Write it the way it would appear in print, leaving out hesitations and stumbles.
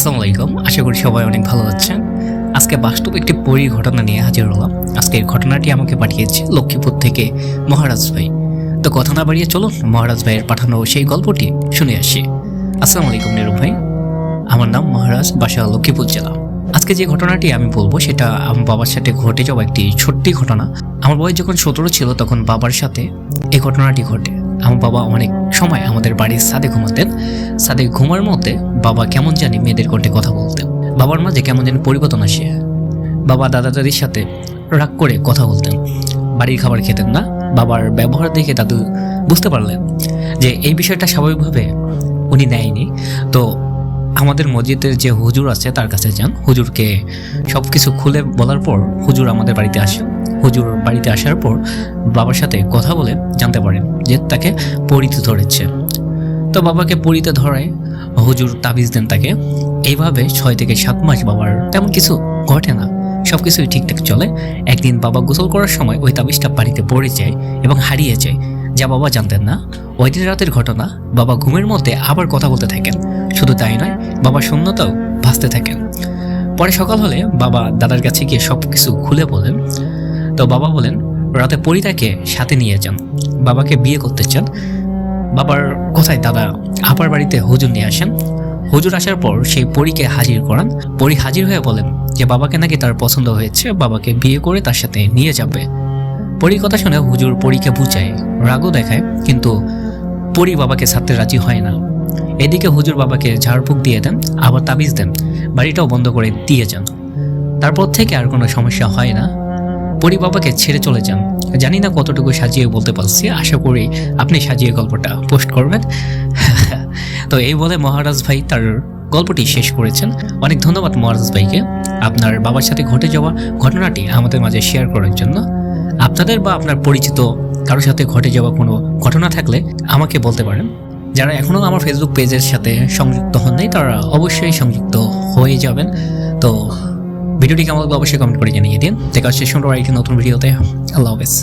আসসালামু আলাইকুম। আশা করি সবাই অনেক ভালো আছেন। আজকে বাস্তব একটি পরীর ঘটনা নিয়ে হাজির হলাম। আজকের ঘটনাটি আমাকে পাঠিয়েছে লক্ষ্মীপুর থেকে মহারাজ ভাই। তো কথা না বাড়িয়ে চলুন মহারাজ ভাইয়ের পাঠানো সেই গল্পটি শুনে আসি। আসসালামু আলাইকুম নিরু ভাই, আমার নাম মহারাজ, বাসা লক্ষ্মীপুর জেলা। আজকে যে ঘটনাটি আমি বলবো সেটা আমার বাবার সাথে ঘটে যাওয়া একটি ছোট্টি ঘটনা। আমার বয়স যখন 17 ছিল তখন বাবার সাথে এই ঘটনাটি ঘটে। আমার বাবা অনেক সময় আমাদের বাড়ির ছাদে ঘুমাতেন। ছাদে ঘুমার মধ্যে বাবা কেমন জানি মেয়েদের কণ্ঠে কথা বলতেন। বাবার মাঝে কেমন জানি পরিবর্তন আসে। বাবা দাদা দাদির সাথে রাগ করে কথা বলতেন, বাড়ির খাবার খেতেন না। বাবার ব্যবহার দেখে দাদু বুঝতে পারলেন যে এই বিষয়টা স্বাভাবিকভাবে উনি নেয়নি। তো আমাদের মসজিদের যে হুজুর আছে তার কাছে যান। হুজুরকে সব কিছু খুলে বলার পর হুজুর আমাদের বাড়িতে আসেন। হুজুর বাড়িতে আসার পর বাবার সাথে কথা বলে জানতে পারেন যে তাকে পরিতে ধরেছে। তো বাবাকে পরিতে ধরায় হুজুর তাবিজ দেন তাকে। এইভাবে 6 থেকে 7 মাস বাবার তেমন কিছু ঘটে না, সব কিছুই ঠিকঠাক চলে। একদিন বাবা গোসল করার সময় ওই তাবিজটা বাড়িতে পড়ে যায় এবং হারিয়ে যায়, যা বাবা জানতেন না। ওই দিন রাতের ঘটনা। বাবা ঘুমের মধ্যে আবার কথা বলতে থাকেন। শুধু তাই নয়, বাবা শূন্যতাও ভাসতে থাকেন। পরে সকাল হলে বাবা দাদার কাছে গিয়ে সব কিছু খুলে বলেন। তো বাবা বলেন রাতে পরিতাকে সাথে নিয়ে যান, বাবাকে বিয়ে করতে চান। বাবার কথায় দাদা আপার বাড়িতে হুজুর নিয়ে আসেন। হুজুর আসার পর সেই পরীকে হাজির করান। পরী হাজির হয়ে বলেন যে বাবাকে নাকি তার পছন্দ হয়েছে, বাবাকে বিয়ে করে তার সাথে নিয়ে যাবে। পরীর কথা শুনে হুজুর পরীকে বুঝায়, রাগও দেখায়, কিন্তু পরী বাবাকে ছাড়তে রাজি হয় না। এদিকে হুজুর বাবাকে ঝাড়ফুঁক দিয়ে দেন, আবার তাবিজ দেন, বাড়িটাও বন্ধ করে দিয়ে যান। তারপর থেকে আর কোনো সমস্যা হয় না। পরী বাবাকে ছেড়ে চলে যান। জানি না কতটুকু সাজিয়ে বলতে পারছি, আশা করি আপনি সাজিয়ে গল্পটা পোস্ট করবেন। তো এই বলে মহারাজ ভাই তার গল্পটি শেষ করেছেন। অনেক ধন্যবাদ মহারাজ ভাইকে আপনার বাবার সাথে ঘটে যাওয়া ঘটনাটি আমাদের মাঝে শেয়ার করার জন্য। আপনাদের বা আপনার পরিচিত কারোর সাথে ঘটে যাওয়া কোনো ঘটনা থাকলে আমাকে বলতে পারেন। যারা এখনও আমার ফেসবুক পেজের সাথে সংযুক্ত হন নাই তারা অবশ্যই সংযুক্ত হয়ে যাবেন। তো ভিডিওটি কেমন লাগবে অবশ্যই কমেন্ট করে জানিয়ে দিন। দেখা হচ্ছে সুন্দর আরেকটি নতুন ভিডিওতে। আল্লাহ হাফেজ।